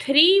3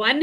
1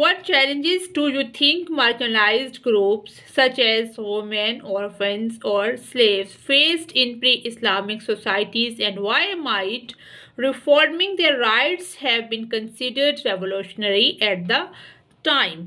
What challenges do you think marginalized groups such as women, orphans or slaves faced in pre-Islamic societies, and why might reforming their rights have been considered revolutionary at the time?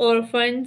orphans,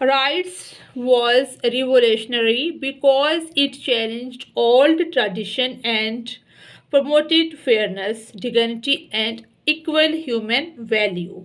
rights was revolutionary because it challenged old tradition and promoted fairness, dignity and equal human value.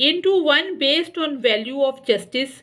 into one based on value of justice,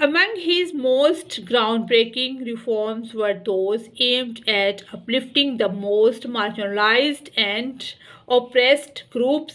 Among his most groundbreaking reforms were those aimed at uplifting the most marginalized and oppressed groups,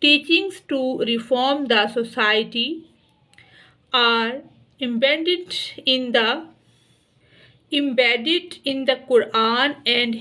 teachings to reform the society are embedded in the Quran, and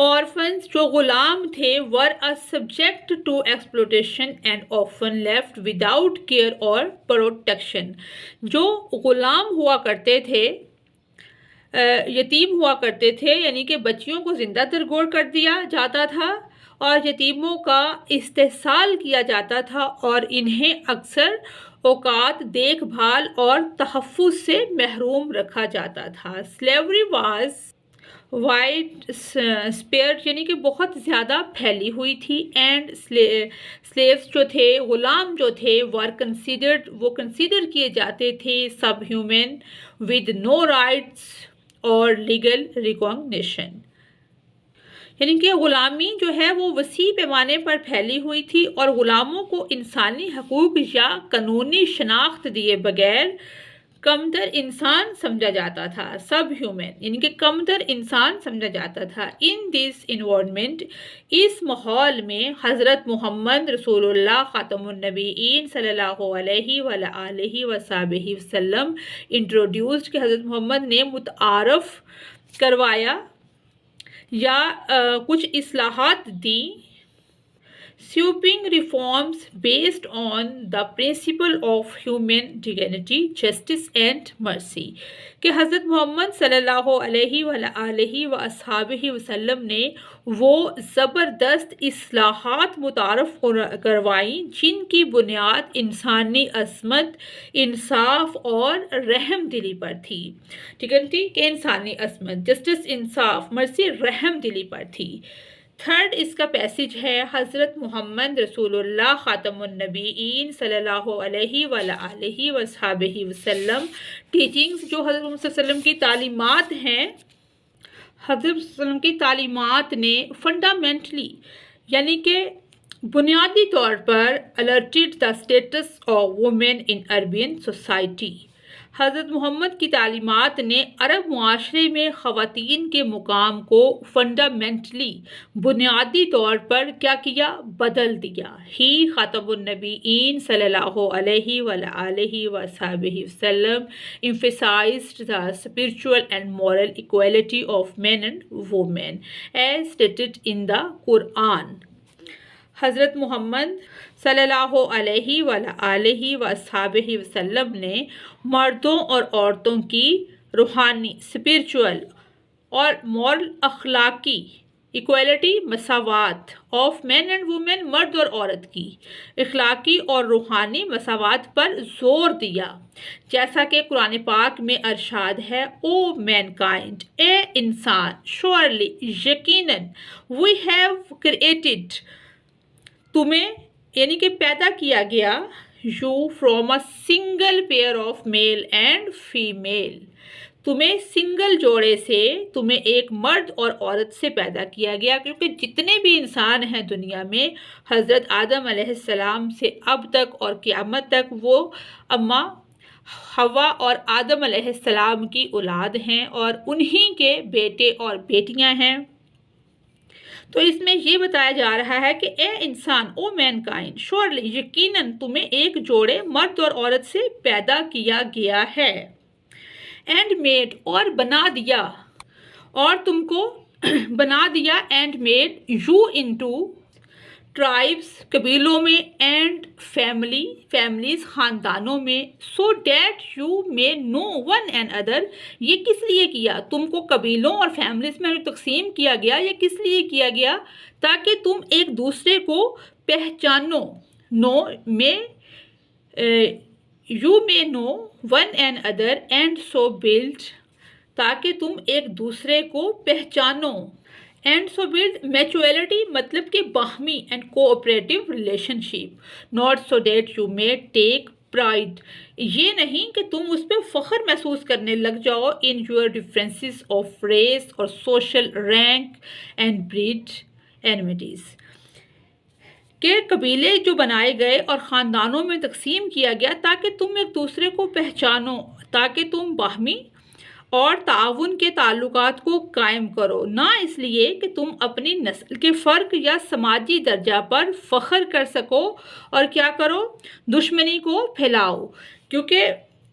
Orphans جو غلام تھے were a subject to exploitation and often left without care or protection. جو غلام ہوا کرتے تھے، یتیم ہوا کرتے تھے، یعنی کہ بچیوں کو زندہ درگور کر دیا جاتا تھا اور یتیموں کا استحصال کیا جاتا تھا اور انہیں اکثر اوقات دیکھ بھال اور تحفظ سے محروم رکھا جاتا تھا. Slavery was وائڈ اسپیئرڈ یعنی کہ بہت زیادہ پھیلی ہوئی تھی. اینڈ سلیوز جو تھے، غلام جو تھے، وہ کنسیڈر کیے جاتے تھے سب ہیومن ود نو رائٹس اور لیگل ریکگنیشن. یعنی کہ غلامی جو ہے وہ وسیع پیمانے پر پھیلی ہوئی تھی اور غلاموں کو انسانی حقوق یا قانونی شناخت دیے بغیر کمتر انسان سمجھا جاتا تھا. سب ہیومن یعنی کہ کمتر انسان سمجھا جاتا تھا. ان دس انوائرمنٹ، اس ماحول میں حضرت محمد رسول اللہ خاتم النبیین صلی اللہ علیہ وآلہ وصحبہ وسلم انٹروڈیوسڈ کہ حضرت محمد نے متعارف کروایا یا کچھ اصلاحات دی. Sweeping reforms based on the principle of human dignity, justice and mercy. کہ حضرت محمد صلی اللہ علیہ وآلہ وصحبہ وسلم نے وہ زبردست اصلاحات متعارف کروائیں جن کی بنیاد انسانی عظمت، انصاف اور رحم دلی پر تھی. ٹھیک ہے کہ انسانی عظمت، جسٹس، انصاف، مرسی، رحم دلی پر تھی. تھرڈ اس کا پیسج ہے حضرت محمد رسول اللہ خاتم النبیین صلی اللہ علیہ وآلہ وصحبہ وسلم ٹیچنگز، جو حضرت محمد صلی اللہ علیہ وسلم کی تعلیمات ہیں. حضرت صلی اللہ علیہ وسلم کی تعلیمات نے فنڈامنٹلی یعنی کہ بنیادی طور پر alerted the status of women in urban society. Hazrat Muhammad کی تعلیمات نے عرب معاشرے میں خواتین کے مقام کو فنڈامنٹلی بنیادی طور پر کیا کیا؟ بدل دیا. ہی خاتم النبیین صلی اللہ علیہ وآلہ وصحبہ وسلم emphasized the spiritual and moral equality of men and women as stated in the Quran. حضرت محمد صلی اللہ علیہ وآلہ وصحبہ وسلم نے مردوں اور عورتوں کی روحانی، اسپرچول اور مورل، اخلاقی ایکویلٹی، مساوات آف مین اینڈ وومن، مرد اور عورت کی اخلاقی اور روحانی مساوات پر زور دیا. جیسا کہ قرآن پاک میں ارشاد ہے، او مین کائنڈ، اے انسان، شورلی، یقیناً، وی ہیو کریٹڈ، تمہیں یعنی کہ پیدا کیا گیا، you from a single pair of male and female, تمہیں سنگل جوڑے سے، تمہیں ایک مرد اور عورت سے پیدا کیا گیا. کیونکہ جتنے بھی انسان ہیں دنیا میں حضرت آدم علیہ السلام سے اب تک اور قیامت تک وہ اماں حوا اور آدم علیہ السلام کی اولاد ہیں اور انہی کے بیٹے اور بیٹیاں ہیں. تو اس میں یہ بتایا جا رہا ہے کہ اے انسان، او مین کائنڈ، شورلی، یقیناً تمہیں ایک جوڑے مرد اور عورت سے پیدا کیا گیا ہے. اینڈ میڈ، اور بنا دیا، اور تم کو بنا دیا، and made you into tribes, قبیلوں میں، اینڈ فیملیز، خاندانوں میں، so that you may know one and other. یہ کس لیے کیا؟ تم کو قبیلوں اور فیملیز میں تقسیم کیا گیا، یہ کس لیے کیا گیا؟ تاکہ تم ایک دوسرے کو پہچانو. You may know one and other and so build, تاکہ تم ایک دوسرے کو پہچانو. اینڈ سو بلڈ میچوریٹی، مطلب کہ باہمی and cooperative relationship. Not so that you may take pride, یہ نہیں کہ تم اس پہ فخر محسوس کرنے لگ جاؤ، in your differences of race اور social rank and breed animosities, کہ قبیلے جو بنائے گئے اور خاندانوں میں تقسیم کیا گیا تاکہ تم ایک دوسرے کو پہچانو، تاکہ تم باہمی اور تعاون کے تعلقات کو قائم کرو، نہ اس لیے کہ تم اپنی نسل کے فرق یا سماجی درجہ پر فخر کر سکو اور کیا کرو؟ دشمنی کو پھیلاؤ. کیونکہ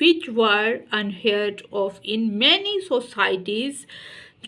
which were unheard of in many societies,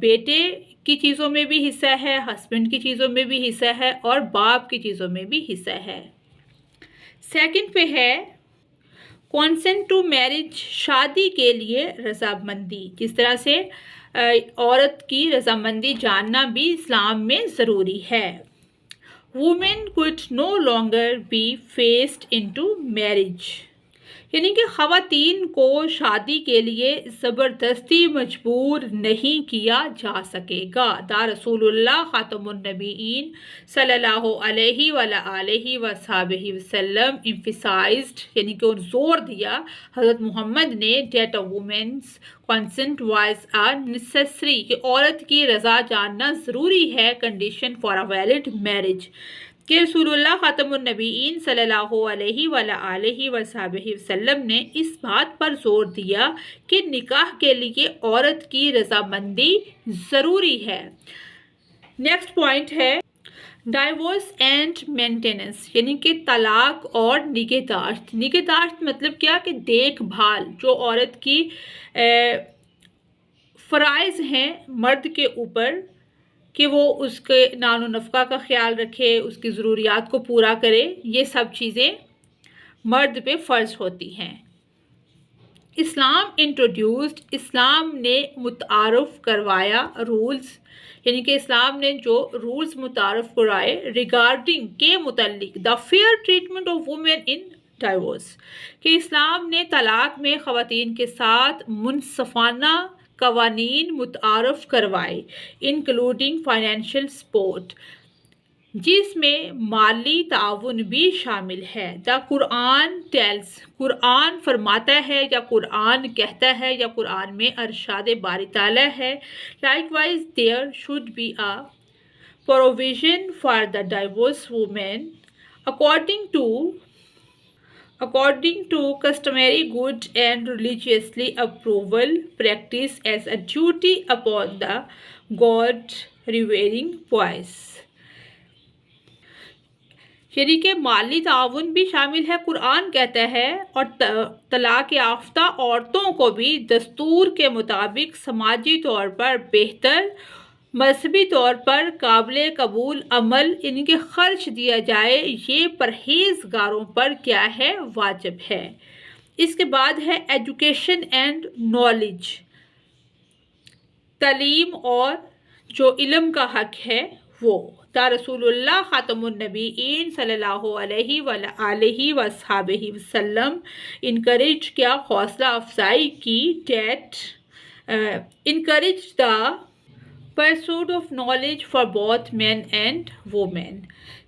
بیٹے کی چیزوں میں بھی حصہ ہے، ہسبینڈ کی چیزوں میں بھی حصہ ہے، اور باپ کی چیزوں میں بھی حصہ ہے۔ سیکنڈ پہ ہے کانسنٹ ٹو میرج، شادی کے لیے رضامندی، جس طرح سے عورت کی رضامندی جاننا بھی اسلام میں ضروری ہے۔ Women could no longer be forced into marriage، یعنی کہ خواتین کو شادی کے لیے زبردستی مجبور نہیں کیا جا سکے گا۔ رسول اللہ خاتم النبیین صلی اللہ علیہ وآلہ وصحبہ وسلم emphasized، یعنی کہ زور دیا حضرت محمد نے that a woman's consent was a necessary، کہ عورت کی رضا جاننا ضروری ہے condition for a valid marriage، کہ رسول اللہ خاتم النبیین صلی اللہ علیہ وآلہ وصحبہ وسلم نے اس بات پر زور دیا کہ نکاح کے لیے عورت کی رضامندی ضروری ہے۔ نیکسٹ پوائنٹ ہے ڈائیورس اینڈ مینٹیننس، یعنی کہ طلاق اور نگہداشت۔ نگہداشت مطلب کیا کہ دیکھ بھال، جو عورت کی فرائض ہیں مرد کے اوپر، کہ وہ اس کے نان و نفقہ کا خیال رکھے، اس کی ضروریات کو پورا کرے، یہ سب چیزیں مرد پہ فرض ہوتی ہیں۔ اسلام انٹروڈیوسڈ، اسلام نے متعارف کروایا رولز، یعنی کہ اسلام نے جو رولز متعارف کرائے ریگارڈنگ کے متعلق the fair treatment of women in divorce, کہ اسلام نے طلاق میں خواتین کے ساتھ منصفانہ قوانین متعارف کروائے، انکلوڈنگ فائنینشیل سپورٹ، جس میں مالی تعاون بھی شامل ہے۔ دا قرآن ٹیلز، قرآن فرماتا ہے یا قرآن کہتا ہے یا قرآن میں ارشاد باری تعالیٰ ہے likewise there should be a provision for the divorce women according to customary good and religiously approval practice as a duty upon the God-revering boys، یعنی کہ مالی تعاون بھی شامل ہے، قرآن کہتا ہے، اور طلاق یافتہ عورتوں کو بھی دستور کے مطابق سماجی طور پر بہتر، مذہبی طور پر قابل قبول عمل، یعنی کہ خرچ دیا جائے، یہ پرہیزگاروں پر کیا ہے، واجب ہے۔ اس کے بعد ہے ایجوکیشن اینڈ نالج، تعلیم اور جو علم کا حق ہے وہ۔ رسول اللہ خاتم النبیین صلی اللہ علیہ وآلہ وصحبہ وسلم انکریج کیا، حوصلہ افزائی کی encourage the pursuit of knowledge for both men and women،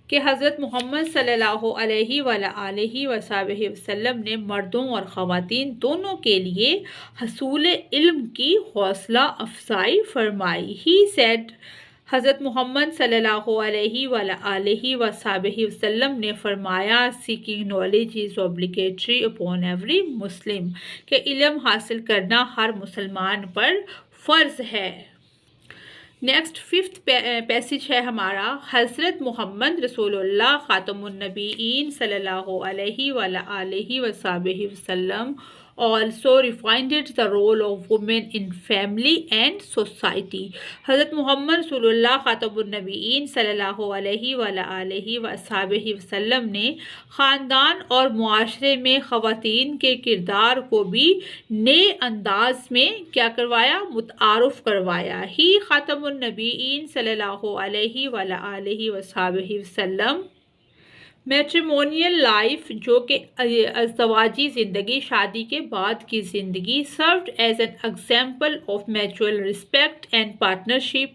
کہ حضرت محمد صلی اللہ علیہ وآلہ وصحبہ وسلم نے مردوں اور خواتین دونوں کے لیے حصول علم کی حوصلہ افزائی فرمائی۔ He said، حضرت محمد صلی اللہ علیہ وآلہ وصحبہ وسلم نے فرمایا seeking knowledge is obligatory upon every Muslim، کہ علم حاصل کرنا ہر مسلمان پر فرض ہے۔ نیکسٹ ففتھ پیسج ہے ہمارا حضرت محمد رسول اللہ خاتم النبیین صلی اللہ علیہ وآلہ وصحبہ وسلم also refined the role of women in family and society۔ حضرت محمد رسول اللہ خاتم النبیین صلی اللہ علیہ وآلہ وصحبہ وسلم نے خاندان اور معاشرے میں خواتین کے کردار کو بھی نئے انداز میں کیا کروایا، متعارف کروایا۔ ہی خاتم النبیین صلی اللہ علیہ وآلہ وصحبہ وسلم میٹریمونیل لائف، جو کہ ازدواجی زندگی، شادی کے بعد کی زندگی، served as an example of mutual respect and partnership.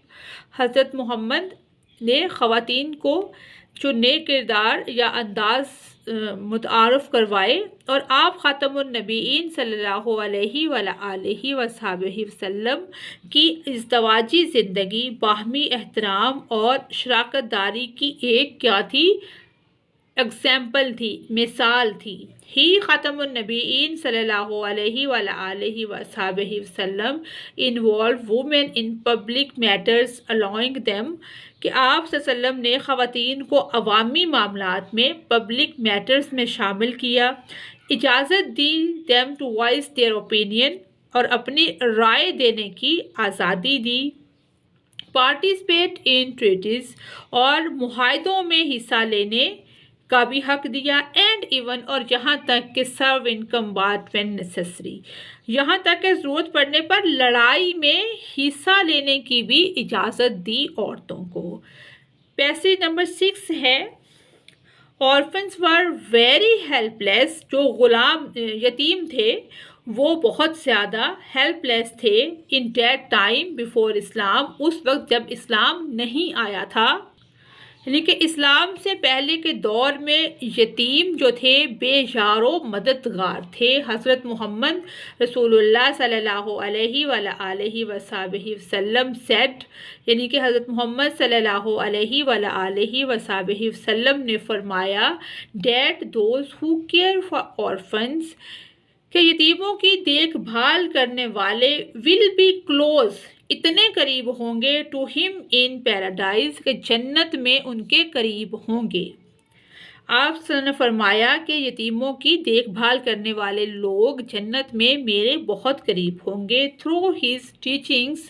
حضرت محمد نے خواتین کو جو نئے کردار یا انداز متعارف کروائے، اور آپ خاتم النبیین صلی اللہ علیہ وآلہ وصحبہ وسلم کی ازدواجی زندگی باہمی احترام اور شراکت داری کی ایک کیا تھی، ایگزامپل تھی، مثال تھی۔ ہی خاتم النبیین صلی اللہ علیہ وآلہ وصحبہ وسلم involve women in public matters allowing them، کہ آپ صلی اللہ علیہ وسلم نے خواتین کو عوامی معاملات میں پبلک میٹرز میں شامل کیا، اجازت دی them to voice their opinion اور اپنی رائے دینے کی آزادی دی، پارٹیسپیٹ ان ٹریٹیز اور معاہدوں میں حصہ لینے کا بھی حق دیا، اینڈ ایون اور یہاں تک کہ سرو ان کمبات وین نیسیسری، یہاں تک کہ ضرورت پڑنے پر لڑائی میں حصہ لینے کی بھی اجازت دی عورتوں کو۔ پیسیج نمبر 6 ہے orphans were very helpless، جو غلام یتیم تھے وہ بہت زیادہ ہیلپ لیس تھے in that time before اسلام، اس وقت جب اسلام نہیں آیا تھا، یعنی کہ اسلام سے پہلے کے دور میں یتیم جو تھے بے یار و مددگار تھے۔ حضرت محمد رسول اللہ صلی اللہ علیہ وآلہ وسلم said، یعنی کہ حضرت محمد صلی اللہ علیہ وآلہ وسلم نے فرمایا that those who care for orphans، کہ یتیموں کی دیکھ بھال کرنے والے will be close، اتنے قریب ہوں گے to him in paradise، کہ جنت میں ان کے قریب ہوں گے۔ آپ نے فرمایا کہ یتیموں کی دیکھ بھال کرنے والے لوگ جنت میں میرے بہت قریب ہوں گے۔ through his teachings،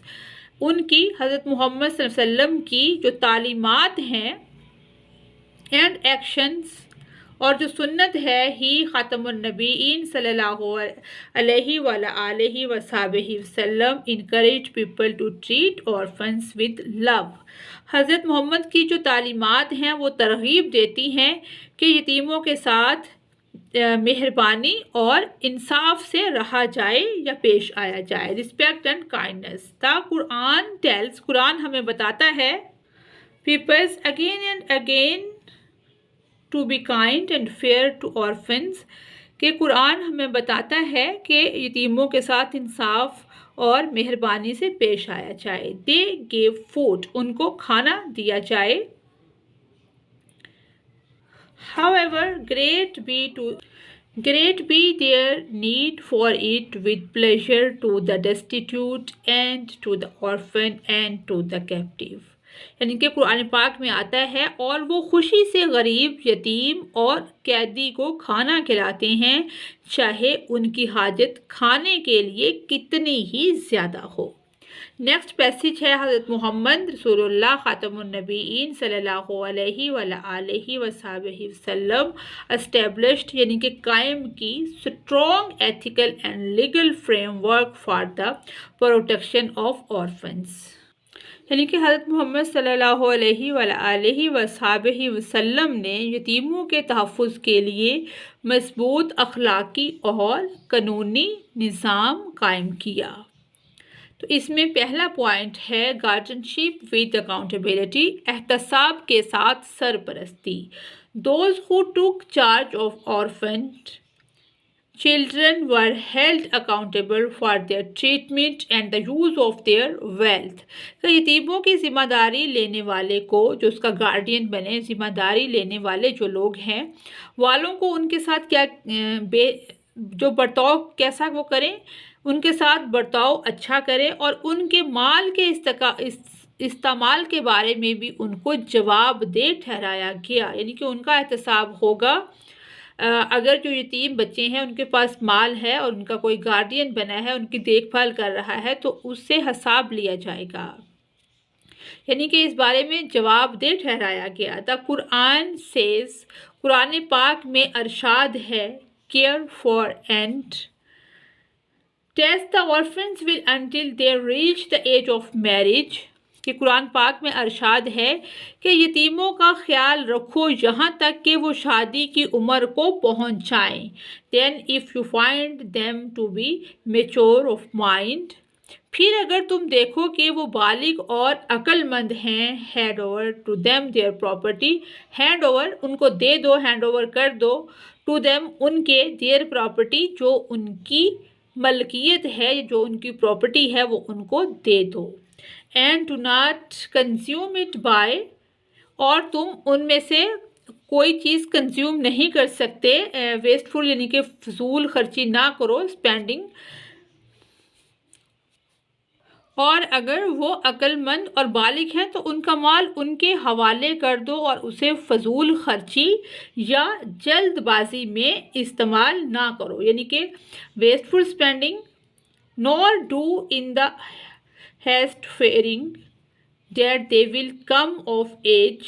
ان کی حضرت محمد صلی اللہ علیہ وسلم کی جو تعلیمات ہیں and actions، اور جو سنت ہے ہی خاتم النبیین صلی اللہ علیہ وآلہ وسلم encourage people to treat orphans with love، حضرت محمد کی جو تعلیمات ہیں وہ ترغیب دیتی ہیں کہ یتیموں کے ساتھ مہربانی اور انصاف سے رہا جائے یا پیش آیا جائے، respect and kindness۔ The Quran tells، قرآن ہمیں بتاتا ہے peoples again and again to be kind and fair to orphans، کہ قرآن ہمیں بتاتا ہے کہ یتیموں کے ساتھ انصاف اور مہربانی سے پیش آیا جائے۔ they gave food، ان کو کھانا دیا جائے۔ however great be their need for it with pleasure to the destitute and to the orphan and to the captive، یعنی کہ قرآن پاک میں آتا ہے اور وہ خوشی سے غریب، یتیم اور قیدی کو کھانا کھلاتے ہیں چاہے ان کی حاجت کھانے کے لیے کتنی ہی زیادہ ہو۔ نیکسٹ پیسیج ہے حضرت محمد رسول اللہ خاتم النبیین صلی اللہ علیہ وآلہ وسلم established، یعنی کہ قائم کی strong ethical and legal framework for the protection of orphans، یعنی کہ حضرت محمد صلی اللہ علیہ وآلہ وسلم نے یتیموں کے تحفظ کے لیے مضبوط اخلاقی اور قانونی نظام قائم کیا۔ تو اس میں پہلا پوائنٹ ہے گارڈینشپ ود اکاؤنٹیبلٹی، احتساب کے ساتھ سرپرستی۔ those who took charge of orphaned children were held accountable for their treatment and the use of their wealth، کہ یتیموں کی ذمہ داری لینے والے کو، جو اس کا گارڈین بنے، ذمہ داری لینے والے جو لوگ ہیں والوں کو ان کے ساتھ کیا جو برتاؤ کیسا وہ کریں، ان کے ساتھ برتاؤ اچھا کریں، اور ان کے مال کے استعمال کے بارے میں بھی ان کو جواب دہ ٹھہرایا گیا، یعنی کہ ان کا احتساب ہوگا۔ اگر جو یتیم بچے ہیں ان کے پاس مال ہے اور ان کا کوئی گارڈین بنا ہے، ان کی دیکھ بھال کر رہا ہے، تو اس سے حساب لیا جائے گا، یعنی کہ اس بارے میں جواب دہ ٹھہرایا گیا۔ دا قرآن سیز، قرآن پاک میں ارشاد ہے care for and test the orphans will until they reach the age of marriage، کہ قرآن پاک میں ارشاد ہے کہ یتیموں کا خیال رکھو یہاں تک کہ وہ شادی کی عمر کو پہنچ جائیں۔ then if you find them to be mature of mind، پھر اگر تم دیکھو کہ وہ بالغ اور عقل مند ہیں، hand over to them their property، hand over ان کو دے دو، hand over کر دو، to them ان کے their property جو ان کی ملکیت ہے، جو ان کی پراپرٹی ہے وہ ان کو دے دو۔ and do not consume it by، اور تم ان میں سے کوئی چیز کنزیوم نہیں کر سکتے، ویسٹفل یعنی کہ فضول خرچی نہ کرو، اسپینڈنگ، اور اگر وہ عقل مند اور بالغ ہیں تو ان کا مال ان کے حوالے کر دو اور اسے فضول خرچی یا جلد بازی میں استعمال نہ کرو، یعنی کہ wasteful spending nor do in the haste fearing that they will come of age,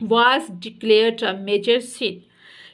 was declared a major sin,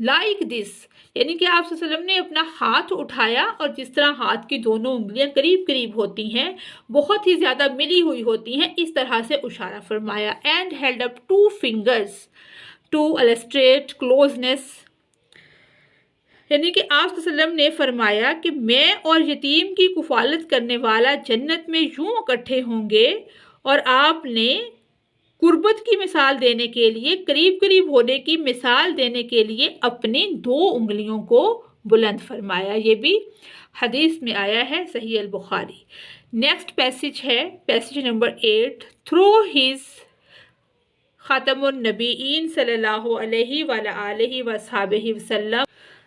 like this, یعنی کہ آپ صلی اللہ علیہ وسلم نے اپنا ہاتھ اٹھایا اور جس طرح ہاتھ کی دونوں انگلیاں قریب قریب ہوتی ہیں، بہت ہی زیادہ ملی ہوئی ہوتی ہیں، اس طرح سے اشارہ فرمایا. And held up two fingers to illustrate closeness، یعنی کہ آپ صلی اللہ علیہ وسلم نے فرمایا کہ میں اور یتیم کی کفالت کرنے والا جنت میں یوں اکٹھے ہوں گے، اور آپ نے قربت کی مثال دینے کے لیے، قریب قریب ہونے کی مثال دینے کے لیے اپنی 2 انگلیوں کو بلند فرمایا. یہ بھی حدیث میں آیا ہے، صحیح البخاری. نیکسٹ پیسج ہے پیسج نمبر 8. تھرو ہز خاتم النبیین صلی اللہ علیہ وآلہ وصحبہ وسلم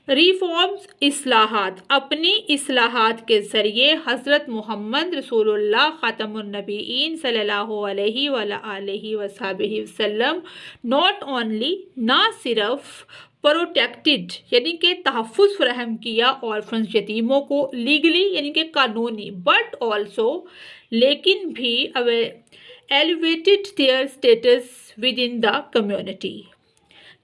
ریفارمز، اصلاحات، اپنی اصلاحات کے ذریعے حضرت محمد رسول اللہ خاتم النبیین صلی اللہ علیہ وآلہ وصحبہ وسلم ناٹ اونلی، نہ صرف پروٹیکٹڈ یعنی کہ تحفظ فراہم کیا آرفنز یتیموں کو لیگلی یعنی کہ قانونی، بٹ آلسو لیکن بھی elevated their status with in the community,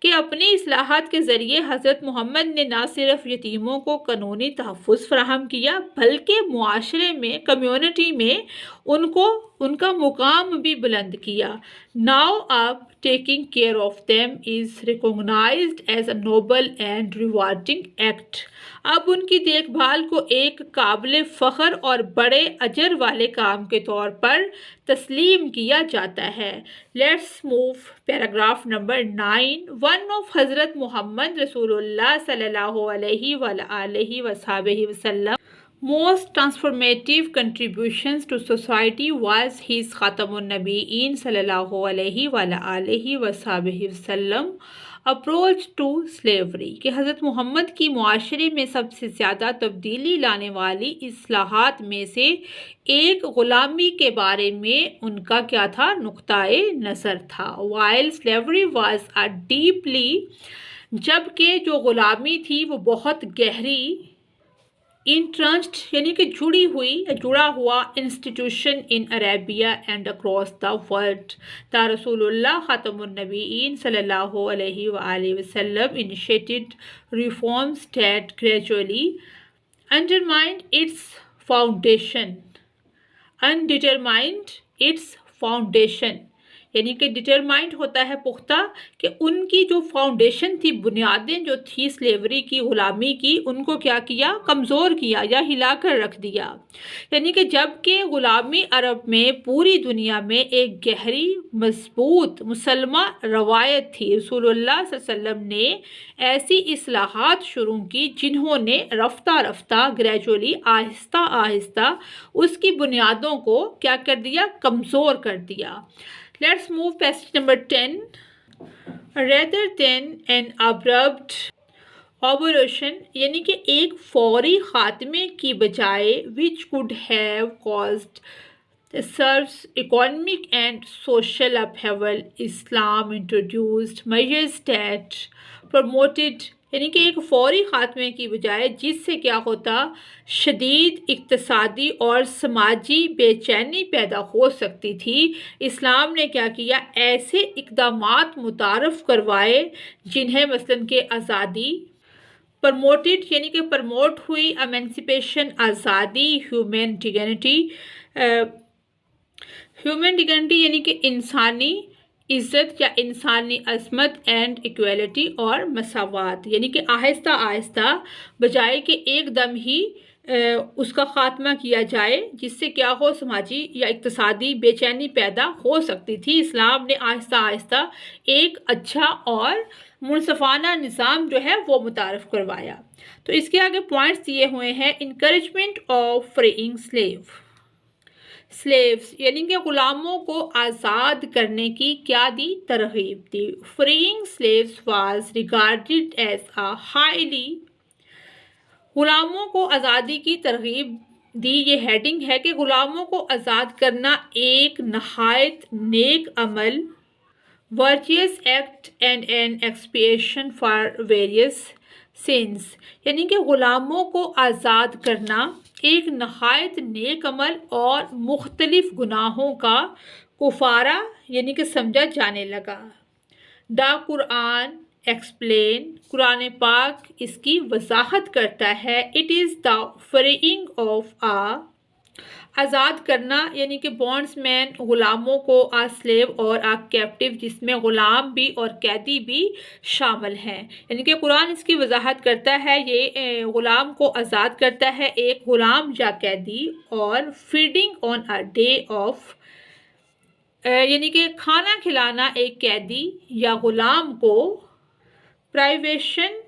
کہ اپنی اصلاحات کے ذریعے حضرت محمد نے نہ صرف یتیموں کو قانونی تحفظ فراہم کیا بلکہ معاشرے میں، کمیونٹی میں ان کا مقام بھی بلند کیا. ناؤ اب taking care of them is recognised as a noble and rewarding act, اب ان کی دیکھ بھال کو ایک قابل فخر اور بڑے اجر والے کام کے طور پر تسلیم کیا جاتا ہے. Let's move paragraph number 9. One of حضرت محمد رسول اللہ صلی اللہ علیہ وآلہ وصحبہ وسلم most transformative contributions to society was his خاتم النبیین صلی اللہ علیہ وآلہ وصحبہ وسلم approach to slavery، کہ حضرت محمد کی معاشرے میں سب سے زیادہ تبدیلی لانے والی اصلاحات میں سے ایک غلامی کے بارے میں ان کا کیا تھا، نقطۂ نظر تھا. while slavery was a deeply، جبکہ جو غلامی تھی وہ بہت گہری، انٹرنسڈ یعنی کہ جڑا ہوا institution in Arabia and across the world, تا رسول اللہ خاتم النبیین صلی اللہ علیہ وآلہ وسلم initiated reforms that gradually undermined its foundation، یعنی کہ ڈٹرمائنڈ ہوتا ہے پختہ، کہ ان کی جو فاؤنڈیشن تھی، بنیادیں جو تھی سلیوری کی، غلامی کی، ان کو کیا کیا، کمزور کیا یا ہلا کر رکھ دیا. یعنی کہ جب کہ غلامی عرب میں پوری دنیا میں ایک گہری مضبوط مسلمہ روایت تھی، رسول اللہ صلی اللہ علیہ وسلم نے ایسی اصلاحات شروع کی جنہوں نے رفتہ رفتہ گریجولی، آہستہ آہستہ اس کی بنیادوں کو کیا کر دیا، کمزور کر دیا. Let's move passage number 10. Rather than an abrupt abolition، یعنی کہ ایک فوری خاتمے کی بجائے which could have caused serves economic and social upheaval، Islam introduced measures that promoted، یعنی کہ ایک فوری خاتمے کی بجائے جس سے کیا ہوتا، شدید اقتصادی اور سماجی بے چینی پیدا ہو سکتی تھی، اسلام نے کیا کیا، ایسے اقدامات متعارف کروائے جنہیں مثلاً کہ آزادی، پرموٹڈ یعنی کہ پرموٹ ہوئی، ایمنسپیشن آزادی، ہیومن ڈگنیٹی یعنی کہ انسانی عزت یا انسانی عظمت، اینڈ ایکویلٹی اور مساوات، یعنی کہ آہستہ آہستہ بجائے کہ ایک دم ہی اس کا خاتمہ کیا جائے جس سے کیا ہو، سماجی یا اقتصادی بے چینی پیدا ہو سکتی تھی، اسلام نے آہستہ آہستہ ایک اچھا اور منصفانہ نظام جو ہے وہ متعارف کروایا. تو اس کے آگے پوائنٹس دیے ہوئے ہیں. انکریجمنٹ آف فریئنگ سلیوز، یعنی کہ غلاموں کو آزاد کرنے کی کیا دی، ترغیب دی. Freeing slaves was regarded as a highly, غلاموں کو آزادی کی ترغیب دی، یہ ہیڈنگ ہے کہ غلاموں کو آزاد کرنا ایک نہایت نیک عمل، virtuous act and an expiation for various sins, یعنی کہ غلاموں کو آزاد کرنا ایک نہایت نیک عمل اور مختلف گناہوں کا کفارہ یعنی کہ سمجھا جانے لگا. دا قرآن ایکسپلین، قرآن پاک اس کی وضاحت کرتا ہے. It is the freeing of آزاد کرنا، یعنی کہ بانڈس مین غلاموں کو، سلیو اور کیپٹیو، جس میں غلام بھی اور قیدی بھی شامل ہیں. یعنی کہ قرآن اس کی وضاحت کرتا ہے، یہ غلام کو آزاد کرتا ہے، ایک غلام یا قیدی. اور feeding on a day of, یعنی کہ کھانا کھلانا ایک قیدی یا غلام کو. پرائیویشن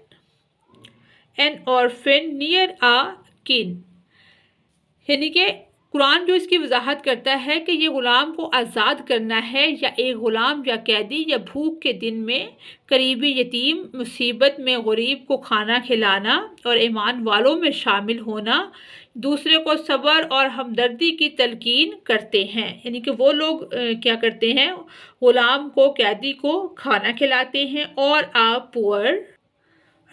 این اورفن نیئر آ کن، یعنی کہ قرآن جو اس کی وضاحت کرتا ہے کہ یہ غلام کو آزاد کرنا ہے، یا ایک غلام یا قیدی یا بھوک کے دن میں قریبی یتیم، مصیبت میں غریب کو کھانا کھلانا اور ایمان والوں میں شامل ہونا، دوسرے کو صبر اور ہمدردی کی تلقین کرتے ہیں. یعنی کہ وہ لوگ کیا کرتے ہیں، غلام کو، قیدی کو کھانا کھلاتے ہیں. اور پور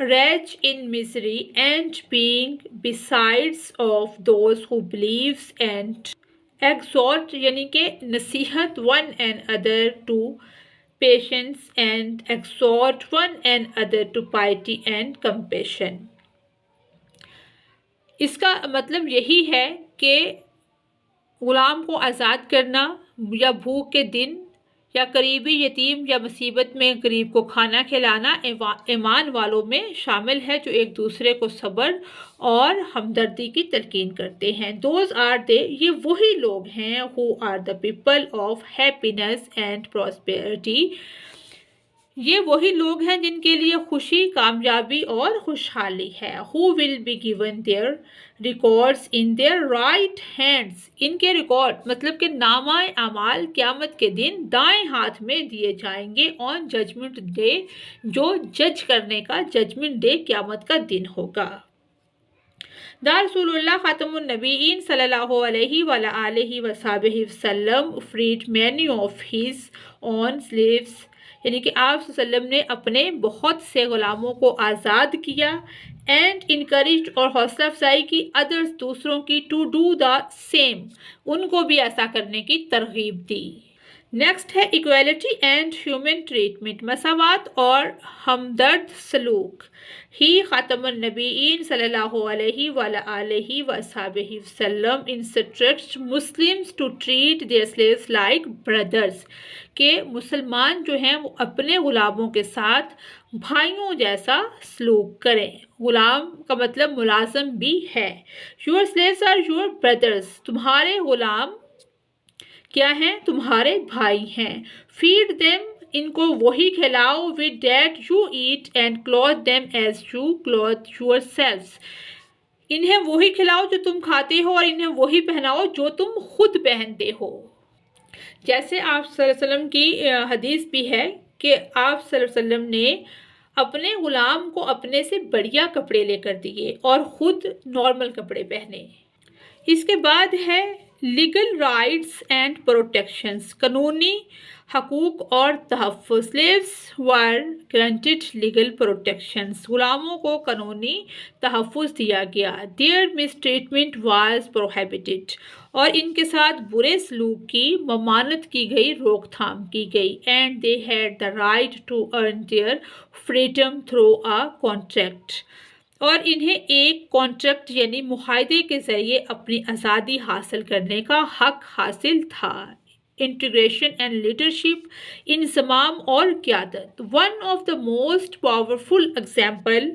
wretch in misery and being besides of those who believes and exhort، یعنی کہ نصیحت one another to patience and exhort one another to piety and compassion. اس کا مطلب یہی ہے کہ غلام کو آزاد کرنا، یا بھوک کے دن، یا قریبی یتیم یا مصیبت میں غریب کو کھانا کھلانا ایمان والوں میں شامل ہے، جو ایک دوسرے کو صبر اور ہمدردی کی تلقین کرتے ہیں. دوز آر دے، یہ وہی لوگ ہیں، who are the people of happiness and prosperity، یہ وہی لوگ ہیں جن کے لیے خوشی، کامیابی اور خوشحالی ہے. who will be given their records in their right hands، ان کے ریکارڈ مطلب کہ نامہ اعمال قیامت کے دن دائیں ہاتھ میں دیے جائیں گے. on judgment day، جو جج کرنے کا ججمنٹ ڈے قیامت کا دن ہوگا. رسول اللہ خاتم النبیین صلی اللہ علیہ وآلہ وصحبہ وسلم freed many of his own slaves، یعنی کہ آپ صلی اللہ علیہ وسلم نے اپنے بہت سے غلاموں کو آزاد کیا. اینڈ انکریجڈ، اور حوصلہ افزائی کی، ادرس، دوسروں کی، ٹو ڈو دا سیم، ان کو بھی ایسا کرنے کی ترغیب دی. نیکسٹ ہے ایکویلٹی اینڈ ہیومن ٹریٹمنٹ، مساوات اور ہمدرد سلوک. ہی خاتم النبیین صلی اللہ علیہ وآلہ وصحبہ وسلم instructs Muslims to treat their slaves like brothers, کہ مسلمان جو ہیں وہ اپنے غلاموں کے ساتھ بھائیوں جیسا سلوک کریں. غلام کا مطلب ملازم بھی ہے. Your slaves are your brothers, تمہارے غلام کیا ہیں، تمہارے بھائی ہیں. فیڈ دیم، ان کو وہی کھلاؤ. with that you eat and clothe them as you clothe yourselves، انہیں وہی کھلاؤ جو تم کھاتے ہو، اور انہیں وہی پہناؤ جو تم خود پہنتے ہو. جیسے آپ صلی اللہ علیہ وسلم کی حدیث بھی ہے کہ آپ صلی اللہ علیہ وسلم نے اپنے غلام کو اپنے سے بڑھیا کپڑے لے کر دیے اور خود نارمل کپڑے پہنے. اس کے بعد ہے لیگل رائٹس اینڈ پروٹیکشنز، قانونی حقوق اور تحفظ. slaves were granted legal protections، غلاموں کو قانونی تحفظ دیا گیا. their mistreatment was prohibited، اور ان کے ساتھ برے سلوک کی ممانعت کی گئی، روک تھام کی گئی. and they had the right to earn their freedom through a contract، اور انہیں ایک کانٹریکٹ یعنی معاہدے کے ذریعے اپنی آزادی حاصل کرنے کا حق حاصل تھا. انٹیگریشن اینڈ لیڈرشپ، انضمام اور قیادت. One of the most powerful example,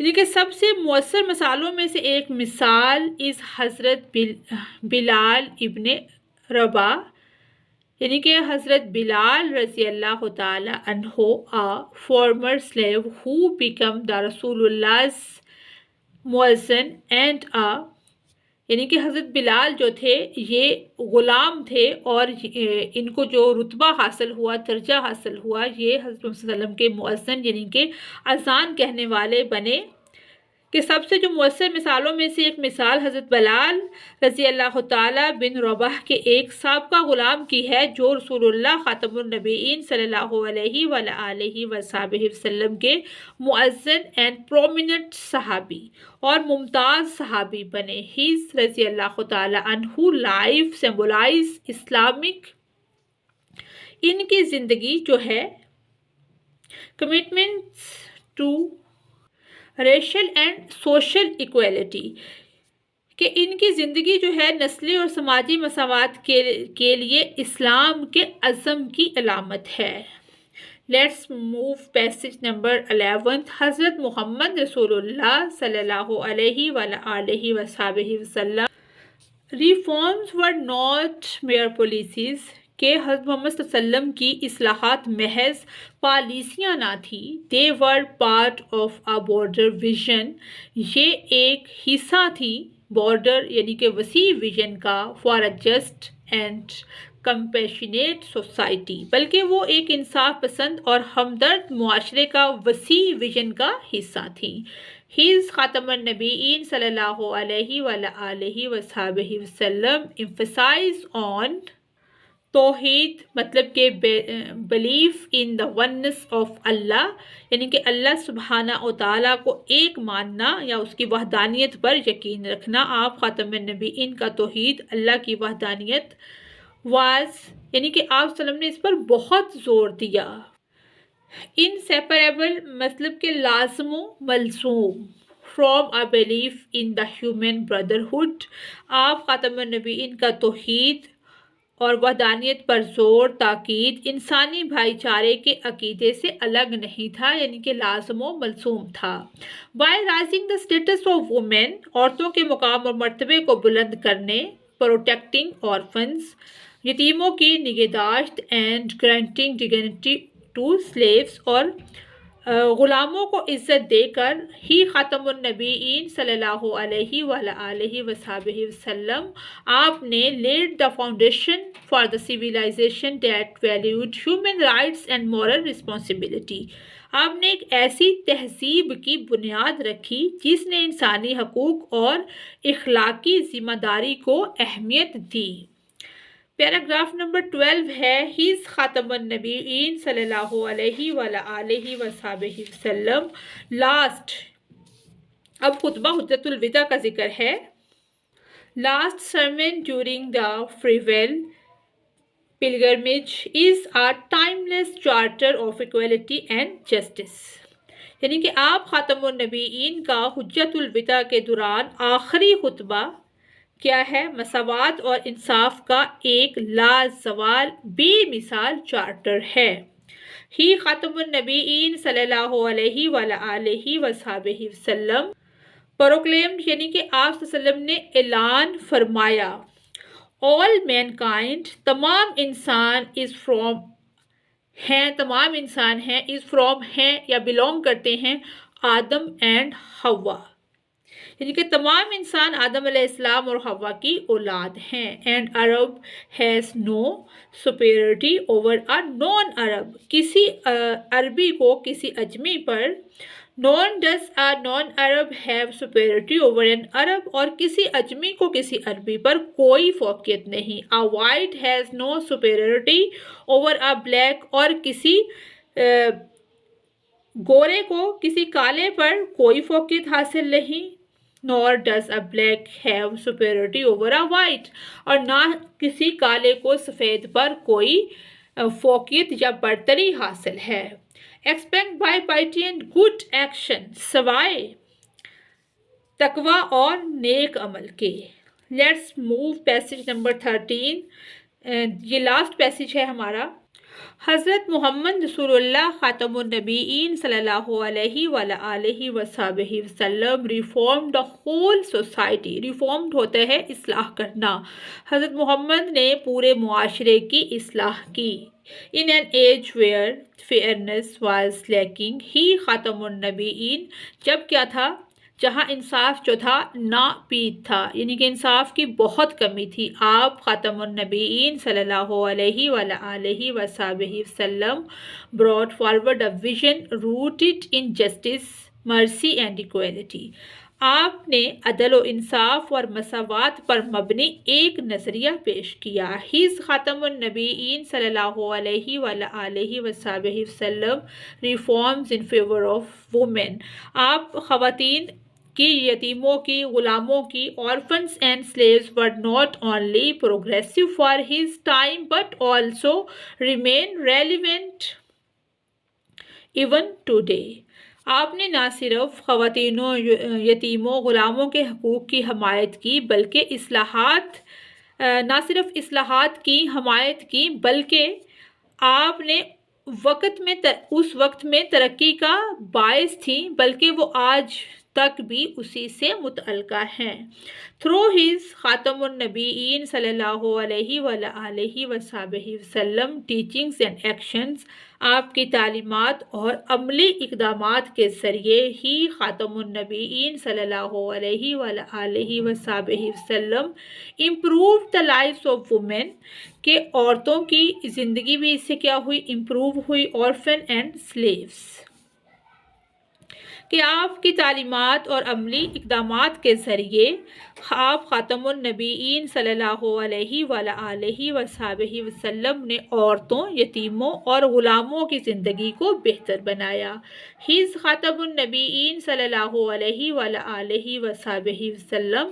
یعنی کہ سب سے مؤثر مثالوں میں سے ایک مثال از حضرت بلال ابن رباح، یعنی کہ حضرت بلال رضی اللہ تعالی عنہ، former slave who became the رسول اللہ مؤذن اینڈ یعنی کہ حضرت بلال جو تھے یہ غلام تھے، اور ان کو جو رتبہ حاصل ہوا، درجہ حاصل ہوا، یہ حضرت صلی اللہ علیہ وسلم کے مؤذن یعنی کہ اذان کہنے والے بنے. کہ سب سے جو مؤثر مثالوں میں سے ایک مثال حضرت بلال رضی اللہ تعالیٰ بن رباح کے ایک سابقہ غلام کی ہے، جو رسول اللہ خاتم النبیین صلی اللہ علیہ وآلہ وصحبہ وسلم کے مؤذن اینڈ پرومیننٹ صحابی اور ممتاز صحابی بنے. ہیز رضی اللہ تعالیٰ عنہ لائف سمبولائز اسلامک، ان کی زندگی جو ہے commitments to racial and social equality کہ ان کی زندگی جو ہے نسلی اور سماجی مساوات کے لیے اسلام کے عزم کی علامت ہے۔ Let's move passage number 11۔ حضرت محمد رسول اللہ صلی اللہ علیہ وآلہ وصحبہ وسلم reforms were not mere policies کہ حضرت محمد صلی اللہ علیہ وسلم کی اصلاحات محض پالیسیاں نہ تھیں، they were part of a broader vision، یہ ایک حصہ تھی بارڈر یعنی کہ وسیع ویژن کا for a just and compassionate society, بلکہ وہ ایک انصاف پسند اور ہمدرد معاشرے کا وسیع ویژن کا حصہ تھیں۔ ہیز خاتم النبیین صلی اللہ علیہ وآلہ وصحبہ وسلم emphasize on توحید، مطلب کہ belief in the oneness of Allah, یعنی کہ اللہ سبحانہ و تعالیٰ کو ایک ماننا یا اس کی وحدانیت پر یقین رکھنا۔ آپ خاتم النبیین کا توحید، اللہ کی وحدانیت واز یعنی کہ آپ صلی اللہ علیہ وسلم نے اس پر بہت زور دیا۔ انسیپریبل مطلب کہ لازم و ملزوم، from a belief in the human brotherhood، آپ خاتم النبیین کا توحید اور وحدانیت پر زور تاکید انسانی بھائی چارے کے عقیدے سے الگ نہیں تھا، یعنی کہ لازم و ملزوم تھا۔ By rising the status of women, عورتوں کے مقام اور مرتبے کو بلند کرنے، پروٹیکٹنگ آرفنز، یتیموں کی نگہداشت، and granting dignity to slaves, اور غلاموں کو عزت دے کر ہی خاتم النبیین صلی اللہ علیہ وآلہ وصحبہ وسلم آپ نے lead the foundation for the civilisation that valued human rights and moral responsibility, آپ نے ایک ایسی تہذیب کی بنیاد رکھی جس نے انسانی حقوق اور اخلاقی ذمہ داری کو اہمیت دی۔ پیراگراف نمبر 12 ہے ہیز خاتم النبیین صلی اللہ علیہ وآلہ وصحبہ وسلم لاسٹ، اب خطبہ حجۃ الوداع کا ذکر ہے۔ Last sermon during the farewell pilgrimage is a timeless charter of equality and justice، یعنی کہ آپ خاتم النبیین کا حجۃ الوداع کے دوران آخری خطبہ کیا ہے؟ مساوات اور انصاف کا ایک لازوال بے مثال چارٹر ہے۔ ہی خاتم النبیین صلی اللہ علیہ وآلہ وصحبہ وسلم پروکلیمڈ، یعنی کہ آپ صلی اللہ علیہ وسلم نے اعلان فرمایا، all mankind، تمام انسان is from ہیں، تمام انسان ہیں is from ہیں یا belong کرتے ہیں آدم اینڈ حوا، یعنی کہ تمام انسان آدم علیہ السلام اور حوا کی اولاد ہیں۔ And Arab has no superiority over a non عرب، کسی عربی کو کسی اجمی پر، nor does a non Arab have superiority over an Arab، اور کسی اجمی کو کسی عربی پر کوئی فوقیت نہیں۔ a white has no superiority over a black، اور کسی گورے کو کسی کالے پر کوئی فوقیت حاصل نہیں۔ nor does a black have superiority over a white، اور نہ کسی کالے کو سفید پر کوئی فوقیت یا برتری حاصل ہے۔ expect by piety and good action، سوائے تقوی اور نیک عمل کے۔ لیٹس موو پیسج نمبر 13، یہ لاسٹ پیسج ہے ہمارا۔ حضرت محمد رسول اللہ خاتم النبیین صلی اللہ علیہ وآلہ وصحبہ وسلم reform the whole society, reformed ہوتا ہے اصلاح کرنا، حضرت محمد نے پورے معاشرے کی اصلاح کی۔ in an age where fairness was lacking، ہی خاتم النبیین، جب کیا تھا؟ جہاں انصاف جو تھا ناپید تھا، یعنی کہ انصاف کی بہت کمی تھی، آپ خاتم النبیین صلی اللہ علیہ وآلہ وصحبہ وسلم brought forward a vision rooted in justice، mercy and equality، آپ نے عدل و انصاف اور مساوات پر مبنی ایک نظریہ پیش کیا۔ ہیز خاتم النبیین صلی اللہ علیہ وآلہ وصحبہ وسلم reforms in favour of women, آپ خواتین کی، یتیموں کی، غلاموں کی، orphans and slaves were not only progressive for his time but also remain relevant even today. آپ نے نہ صرف خواتینوں، یتیموں، غلاموں کے حقوق کی حمایت کی بلکہ نہ صرف اصلاحات کی حمایت کی بلکہ آپ نے اس وقت میں ترقی کا باعث تھی، بلکہ وہ آج تک بھی اسی سے متعلقہ ہیں۔ تھرو ہز خاتم النبیین صلی اللہ علیہ وآلہ وسلم ٹیچنگز اینڈ ایکشنز، آپ کی تعلیمات اور عملی اقدامات کے ذریعے ہی خاتم النبیین صلی اللہ علیہ وآلہ وسلم improved the lives of women, کہ عورتوں کی زندگی بھی اس سے کیا ہوئی؟ امپروو ہوئی، آرفن اینڈ سلیوز، کہ آپ کی تعلیمات اور عملی اقدامات کے ذریعے آپ خاتم النبیین صلی اللہ علیہ وآلہ وسلم نے عورتوں، یتیموں اور غلاموں کی زندگی کو بہتر بنایا۔ ہز خاتم النبیین صلی اللہ علیہ وآلہ وسلم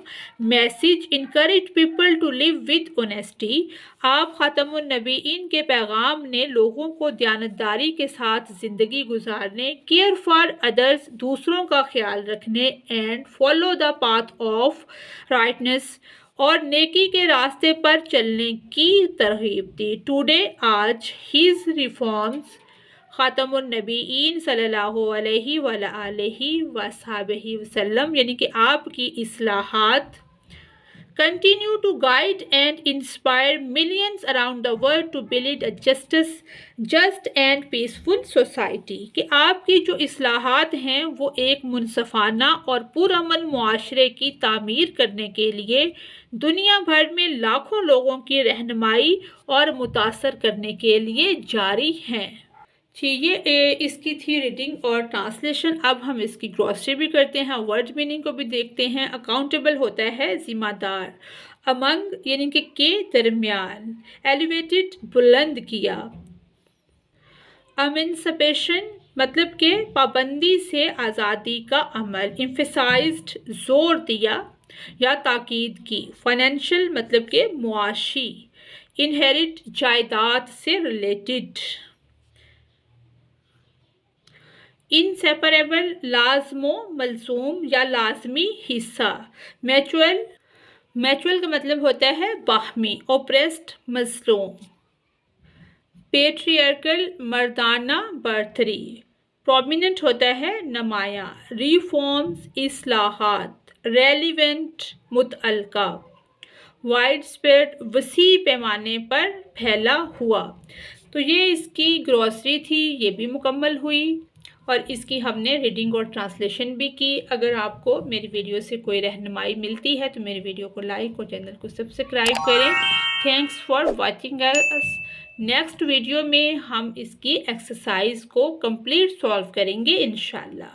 message encourage people to live with honesty, آپ خاتم النبیین کے پیغام نے لوگوں کو دیانتداری کے ساتھ زندگی گزارنے، کیئر فار ادرس، دوسروں کا خیال رکھنے، and follow the path of rightness, اور نیکی کے راستے پر چلنے کی ترغیب دی۔ ٹوڈے، آج، ہز ریفارمز، خاتم النبیین صلی اللہ علیہ وآلہ وسلم یعنی کہ آپ کی اصلاحات continue to guide and inspire millions around the world to build a just and peaceful society، کہ آپ کی جو اصلاحات ہیں وہ ایک منصفانہ اور پرامن معاشرے کی تعمیر کرنے کے لیے دنیا بھر میں لاکھوں لوگوں کی رہنمائی اور متاثر کرنے کے لیے جاری ہیں۔ جی، یہ اس کی تھی ریڈنگ اور ٹرانسلیشن۔ اب ہم اس کی گروسری بھی کرتے ہیں، ورڈ میننگ کو بھی دیکھتے ہیں۔ اکاؤنٹیبل ہوتا ہے ذمہ دار، امنگ یعنی کہ کے درمیان، ایلیویٹڈ بلند کیا، ایمنسپیشن مطلب کہ پابندی سے آزادی کا عمل، ایمفیسائزڈ زور دیا یا تاکید کی، فائنینشیل مطلب کہ معاشی، انہیرٹ جائیداد سے ریلیٹڈ، انسیپریبل لازم و ملزوم یا لازمی حصہ، میچول کا مطلب ہوتا ہے باہمی، اوپریسڈ مظلوم، پیٹریارکل مردانہ برتری، پرومیننٹ ہوتا ہے نمایاں، ریفارمز اصلاحات، ریلیونٹ متعلقہ، وائڈ اسپریڈ وسیع پیمانے پر پھیلا ہوا۔ تو یہ اس کی گروسری تھی، یہ بھی مکمل ہوئی اور اس کی ہم نے ریڈنگ اور ٹرانسلیشن بھی کی۔ اگر آپ کو میری ویڈیو سے کوئی رہنمائی ملتی ہے تو میری ویڈیو کو لائک اور چینل کو سبسکرائب کریں۔ Thanks for watching us. Next video میں ہم اس کی ایکسرسائز کو کمپلیٹ سالو کریں گے انشاءاللہ۔